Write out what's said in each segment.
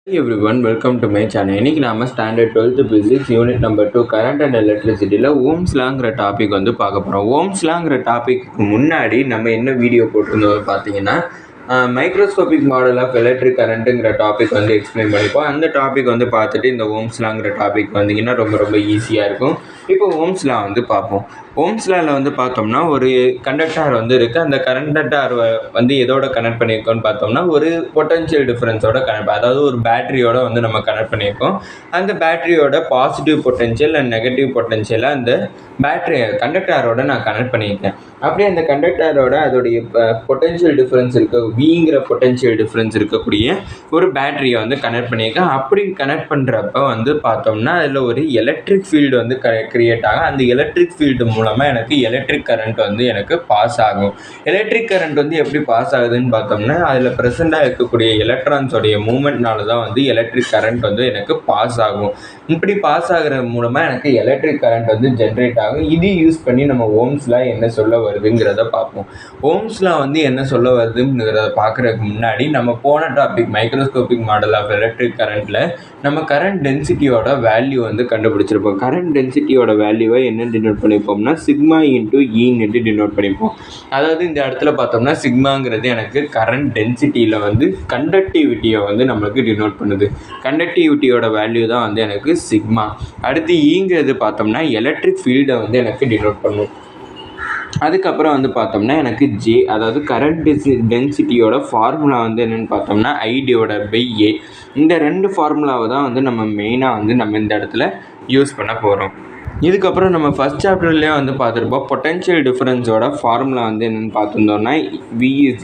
Hey everyone, welcome to my channel. இன்னைக்கு நாம standard 12th physics unit number 2 current and எலக்ட்ரிசிட்டியில் ஓம்ஸ்லாங்கிற topic வந்து பார்க்க போகிறோம். ஓம்ஸ்லாங்கிற டாபிக்கு முன்னாடி நம்ம என்ன வீடியோ போட்டிருந்தோம் பார்த்தீங்கன்னா மைக்ரோஸ்கோபிக் மாடல் ஆஃப் எலக்ட்ரிக் கரண்ட்டுங்கிற டாபிக் வந்து எக்ஸ்பிளைன் பண்ணிப்போம். அந்த டாபிக் வந்து பார்த்துட்டு இந்த ஓம்ஸ்லாங்கிற டாபிக் வந்தீங்கன்னா ரொம்ப ஈஸியாக இருக்கும். இப்போ ஓம்ஸ்லா வந்து பார்ப்போம். ஓம்ஸ்லாவில் வந்து பார்த்தோம்னா ஒரு கண்டக்டார் வந்து இருக்குது. அந்த கண்டக்டார் வந்து எதோட கனெக்ட் பண்ணியிருக்கோம்னு பார்த்தோம்னா ஒரு பொட்டன்ஷியல் டிஃப்ரென்ஸோட அதாவது ஒரு பேட்டரியோட வந்து நம்ம கனெக்ட் பண்ணியிருக்கோம். அந்த பேட்டரியோட பாசிட்டிவ் பொட்டன்ஷியல் அண்ட் நெகட்டிவ் பொட்டன்ஷியலை அந்த பேட்டரி கண்டக்டாரோட நான் கனெக்ட் பண்ணியிருக்கேன். அப்படியே அந்த கண்டக்டாரோட அதோடைய பொட்டன்ஷியல் டிஃப்ரென்ஸ் விங்கிற பொட்டன்ஷியல் டிஃப்ரென்ஸ் இருக்கக்கூடிய ஒரு பேட்டரியை வந்து கனெக்ட் பண்ணியிருக்கேன். அப்படி கனெக்ட் பண்ணுறப்ப வந்து பார்த்தோம்னா அதில் ஒரு எலக்ட்ரிக் ஃபீல்டு வந்து கிரியேட் ஆகும். அந்த எலக்ட்ரிக் ஃபீல்டு மூலமாக எனக்கு எலக்ட்ரிக் கரண்ட் வந்து எனக்கு பாஸ் ஆகும். எலக்ட்ரிக் கரண்ட் வந்து எப்படி பாஸ் ஆகுதுன்னு பார்த்தோம்னா அதில் ப்ரெசெண்டாக இருக்கக்கூடிய எலக்ட்ரான்ஸோடைய மூமெண்ட்னால தான் வந்து எலக்ட்ரிக் கரண்ட் வந்து எனக்கு பாஸ் ஆகும். இப்படி பாஸ் ஆகிற மூலமாக எனக்கு எலக்ட்ரிக் கரண்ட் வந்து ஜென்ரேட் ஆகும். இது யூஸ் பண்ணி நம்ம ஓம்ஸ்லா என்ன சொல்ல வருதுங்கிறத பார்ப்போம். ஓம்ஸ்லா வந்து என்ன சொல்ல வருதுங்கிறத பார்க்குறதுக்கு முன்னாடி நம்ம போன topic microscopic model of electric கரண்ட்டில் நம்ம கரண்ட் டென்சிட்டியோட வேல்யூ வந்து கண்டுபிடிச்சிருப்போம். கரண்ட் டென்சிட்டியோட வேல்யூவை என்ன டினோட் பண்ணியிருப்போம்னா சிக்மா இன்ட்டு ஈன்னு டினோட் பண்ணியிருப்போம். அதாவது இந்த இடத்துல பார்த்தோம்னா சிக்மாங்கிறது எனக்கு கரண்ட் டென்சிட்டியில் வந்து கண்டக்டிவிட்டியை வந்து நம்மளுக்கு டினோட் பண்ணுது. கண்டக்டிவிட்டியோட வேல்யூ தான் வந்து எனக்கு சிக்மா. அடுத்து ஈங்கிறது பார்த்தோம்னா எலக்ட்ரிக் ஃபீல்டை வந்து எனக்கு டினோட் பண்ணும். அதுக்கப்புறம் வந்து பார்த்தோம்னா எனக்கு ஜே, அதாவது கரண்ட் டென்சிட்டியோட ஃபார்முலா வந்து என்னென்னு பார்த்தோம்னா I/A. இந்த ரெண்டு ஃபார்முலாவை தான் வந்து நம்ம மெயினாக வந்து நம்ம இந்த இடத்துல யூஸ் பண்ண போகிறோம். இதுக்கப்புறம் நம்ம ஃபஸ்ட் சாப்டர்லேயே வந்து பார்த்துருப்போம். பொட்டன்ஷியல் டிஃப்ரென்ஸோட ஃபார்முலா வந்து என்னென்னு பார்த்துருந்தோம்னா V =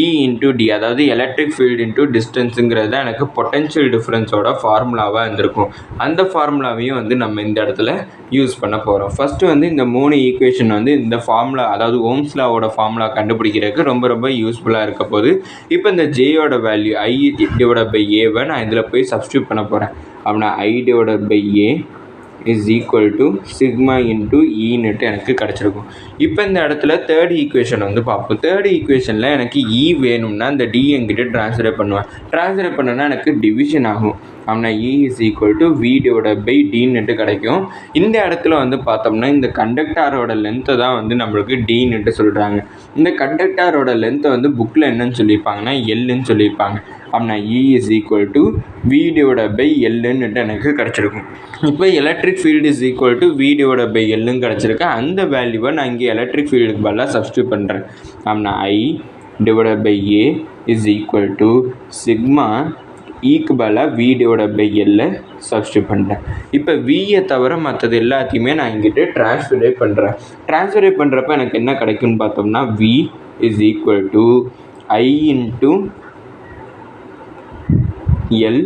E × D, அதாவது எலக்ட்ரிக் ஃபீல்டு இன்ட்டு டிஸ்டன்ஸுங்கிறது தான் எனக்கு பொட்டன்ஷியல் டிஃப்ரென்ஸோட ஃபார்முலாவாக இருந்திருக்கும். அந்த ஃபார்முலாவையும் வந்து நம்ம இந்த இடத்துல யூஸ் பண்ண போகிறோம். ஃபஸ்ட்டு வந்து இந்த 3 ஈக்குவேஷன் வந்து இந்த ஃபார்முலா, அதாவது ஓம்ஸ்லாவோட ஃபார்முலா கண்டுபிடிக்கிறதுக்கு ரொம்ப யூஸ்ஃபுல்லாக இருக்க போகுது. இப்போ இந்த ஜேயோட வேல்யூ I/A நான் இதில் போய் சப்ஸ்டியூட் பண்ண போகிறேன். அப்படின்னா I/A = சிக்மா இன்ட்டு ஈன்னுட்டு எனக்கு கிடச்சிருக்கும். இப்போ இந்த இடத்துல தேர்ட் ஈக்குவேஷன் வந்து பார்ப்போம். தேர்ட் ஈக்குவேஷனில் எனக்கு இ வேணும்னா இந்த டி என்கிட்ட ட்ரான்ஸ்ஃபர் பண்ணுவேன். ட்ரான்ஸ்ஃபர் பண்ணோன்னா எனக்கு டிவிஷன் ஆகும். அப்படின்னா E = V/Dன்னுட்டு கிடைக்கும். இந்த இடத்துல வந்து பார்த்தோம்னா இந்த கண்டக்டாரோட லென்த்தை தான் வந்து நம்மளுக்கு டீன்னுட்டு சொல்கிறாங்க. இந்த கண்டக்டாரோட லென்த்தை வந்து புக்கில் என்னன்னு சொல்லியிருப்பாங்கன்னா எல்லுன்னு சொல்லியிருப்பாங்க. அப்படின்னா E = V/Lன்னுட்டு எனக்கு கிடச்சிருக்கும். இப்போ எலக்ட்ரிக் ஃபீல்டு V/Lன்னு கிடச்சிருக்கு. அந்த வேல்யூவை நான் இங்கே எலக்ட்ரிக் ஃபீல்டுக்கு பதிலாக சப்ஸ்டியூட் பண்ணுறேன். அப்படின்னா I/A = சிக்மா ஈக்கு பதிலாக V/L சப்ஸ்டியூட் பண்ணுறேன். இப்போ வியை தவிர மற்றது எல்லாத்தையுமே நான் இங்கிட்ட ட்ரான்ஸ்ஃபரே பண்ணுறேன். ட்ரான்ஸ்ஃபரே பண்ணுறப்ப எனக்கு என்ன கிடைக்கும்னு பார்த்தோம்னா V = I × L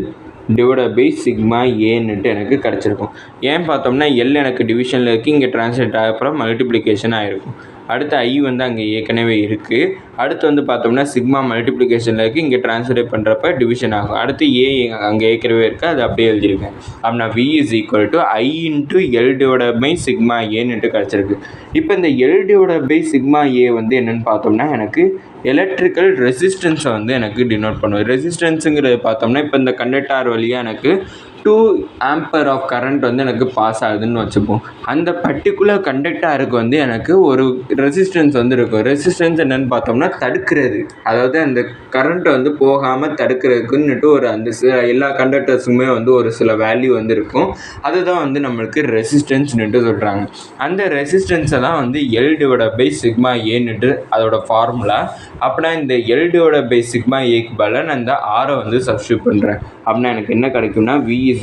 சிக்மா ஏன்னுட்டு எனக்கு கிடச்சிருக்கும். ஏன் பார்த்தோம்னா எல் எனக்கு டிவிஷனில் இருக்குது, இங்கே ட்ரான்ஸ்லேட் ஆகப்புறம் மல்டிப்ளிகேஷன் ஆகிருக்கும். அடுத்து ஐ வந்து அங்கே ஏற்கனவே இருக்குது. அடுத்து வந்து பார்த்தோம்னா சிக்மா மல்டிப்ளிகேஷனில் இருக்குது, இங்கே ட்ரான்ஸ்லேட் பண்ணுறப்ப டிவிஷன் ஆகும். அடுத்து ஏ அங்கே ஏற்கனவே இருக்குது, அது அப்படியே எழுதியிருக்கேன். அப்படின்னா V = I × L சிக்மா ஏன்னுட்டு கிடச்சிருக்கு. இப்போ இந்த L/சிக்மா ஏ வந்து என்னென்னு பார்த்தோம்னா எனக்கு எலக்ட்ரிக்கல் ரெசிஸ்டன்ஸை வந்து எனக்கு டினோட் பண்ணுவோம். ரெசிஸ்டன்ஸுங்கிறது பார்த்தோம்னா இப்போ இந்த கண்டக்டார் வழியாக எனக்கு 2 ஆம்பர் ஆஃப் கரண்ட் வந்து எனக்கு பாஸ் ஆகுதுன்னு வச்சுப்போம். அந்த பர்டிகுலர் கண்டக்டாருக்கு வந்து எனக்கு ஒரு ரெசிஸ்டன்ஸ் வந்து இருக்கும். ரெசிஸ்டன்ஸ் என்னென்னு பார்த்தோம்னா தடுக்கிறது, அதாவது அந்த கரண்ட்டை வந்து போகாமல் தடுக்கிறதுக்குன்னுட்டு ஒரு அந்த எல்லா கண்டக்டர்ஸுமே வந்து ஒரு சில வேல்யூ வந்து இருக்கும். அதுதான் வந்து நம்மளுக்கு ரெசிஸ்டன்ஸ்னுட்டு சொல்கிறாங்க. அந்த ரெசிஸ்டன்ஸை தான் வந்து L/சிக்மா ஏன்னுட்டு அதோட ஃபார்முலா. அப்படின்னா இந்த L/சிக்மா ஏக்கு பதிலாக நான் இந்த ஆரை வந்து சப்ஸ்டியூட் பண்ணுறேன். அப்படின்னா எனக்கு என்ன கிடைக்கும்னா V =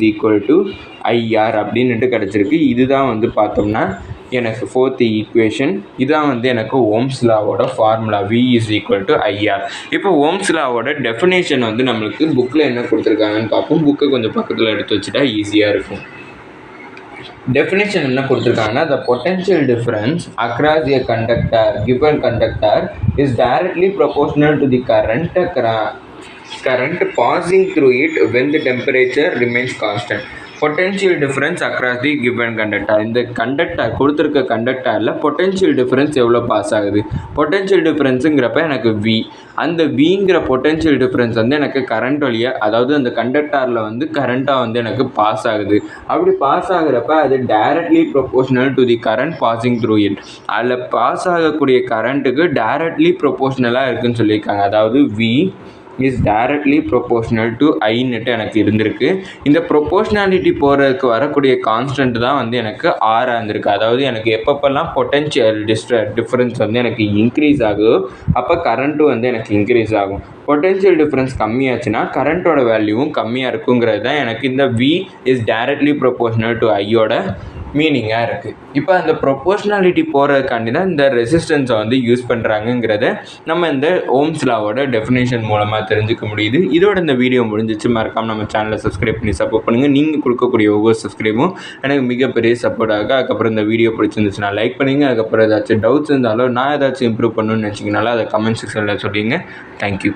IR அப்படின்னுட்டு கிடச்சிருக்கு. இதுதான் வந்து பார்த்தோம்னா எனக்கு ஃபோர்த் ஈக்குவேஷன். இதுதான் வந்து எனக்கு ஓம்ஸ்லாவோட ஃபார்முலா V = IR. இப்போ ஓம்ஸ்லாவோட டெஃபினேஷன் வந்து நம்மளுக்கு புக்கில் என்ன கொடுத்துருக்காங்கன்னு பார்ப்போம். புக்கை கொஞ்சம் பக்கத்தில் எடுத்து வச்சுட்டா ஈஸியாக இருக்கும். டெஃபினேஷன் என்ன கொடுத்துருக்காங்கன்னா the potential difference across a conductor given conductor is directly proportional to the current passing through it when the temperature remains constant. Potential difference across the given conductor. இந்த கண்டக்டர் கொடுத்துருக்க கண்டக்டரில் பொட்டென்ஷியல் டிஃப்ரென்ஸ் எவ்வளோ pass ஆகுது. Potential டிஃப்ரென்ஸுங்கிறப்ப எனக்கு we, அந்த விங்கிற potential difference வந்து எனக்கு current வழியாக, அதாவது அந்த கண்டக்டரில் வந்து கரண்ட்டாக வந்து எனக்கு பாஸ் ஆகுது. அப்படி பாஸ் ஆகுறப்ப அது directly proportional to the current passing through it. அதில் பாஸ் ஆகக்கூடிய கரண்ட்டுக்கு டைரக்ட்லி ப்ரொபோஷனலாக இருக்குதுன்னு சொல்லியிருக்காங்க. அதாவது V is directly proportional to ஐன்னுட்டு எனக்கு இருந்திருக்கு. இந்த ப்ரொபோஷனாலிட்டி போகிறதுக்கு வரக்கூடிய கான்ஸ்டன்ட் தான் வந்து எனக்கு ஆராக இருந்திருக்கு. அதாவது எனக்கு எப்பப்பெல்லாம் பொட்டென்ஷியல் டிஃப்ரென்ஸ் வந்து எனக்கு இன்க்ரீஸ் ஆகுதோ அப்போ கரண்ட்டும் வந்து எனக்கு இன்க்ரீஸ் ஆகும். பொட்டென்ஷியல் டிஃப்ரென்ஸ் கம்மியாச்சுன்னா கரண்ட்டோட வேல்யூவும் கம்மியாக இருக்குங்கிறது தான் எனக்கு இந்த V is directly proportional to ஐயோட மீனிங்காக இருக்குது. இப்போ அந்த ப்ரொபோஷனாலிட்டி போகிறதுக்காண்டி தான் இந்த ரெசிஸ்டன்ஸை வந்து யூஸ் பண்ணுறாங்கங்கிறத நம்ம இந்த ஓம்ஸ் லாவோட டெஃபினேஷன் மூலமாக தெரிஞ்சுக்க முடியுது. இதோட இந்த வீடியோ முடிஞ்சிச்சு. மறக்காமல் நம்ம சேனலை சப்ஸ்கிரைப் பண்ணி சப்போர்ட் பண்ணுங்கள். நீங்கள் கொடுக்கக்கூடிய ஒவ்வொரு சப்ஸ்கிரைபும் எனக்கு மிகப்பெரிய சப்போர்ட் ஆகும். அதுக்கப்புறம் இந்த வீடியோ பிடிச்சிருந்துச்சுன்னா லைக் பண்ணுங்க. அதுக்கப்புறம் ஏதாச்சும் டவுட்ஸ் இருந்தாலும் நான் ஏதாச்சும் இம்ப்ரூவ் பண்ணணும்னு நினச்சிங்கனாலும் அதை கமெண்ட் செக்ஷனில் சொல்லிங்க. தேங்க்யூ.